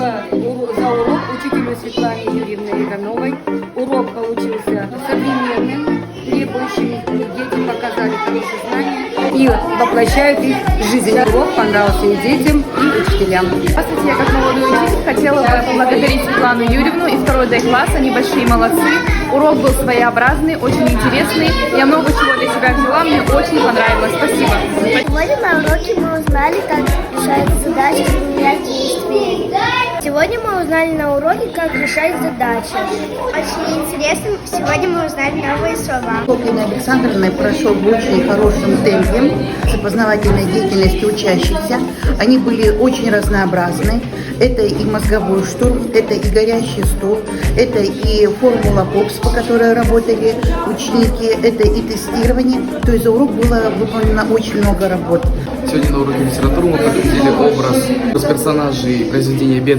Спасибо за урок учителю Светлане Юрьевне Ригановой. Урок получился современным, требующим. Дети показали хорошие знания и воплощают их в жизнь. Урок понравился и детям, и учителям. Здравствуйте, я как молодой учитель хотела бы поблагодарить Светлану Юрьевну и второй Д-класс. Они большие молодцы. Урок был своеобразный, очень интересный. Я много чего для себя взяла, мне очень понравилось. Спасибо. Сегодня на уроке мы узнали, как решать задачи с двумя действиями. Сегодня мы узнали на уроке, как решать задачи. Очень интересно. Сегодня мы узнали новые слова. Урок Инны Александровны прошел в очень хорошем темпе с познавательной деятельностью учащихся. Они были очень разнообразны. Это и мозговой штурм, это и горящий стол, это и формула ПОПС, по которой работали ученики, это и тестирование. То есть за урок было выполнено очень много работ. Сегодня на уроке литературы мы проходили образ персонажей произведения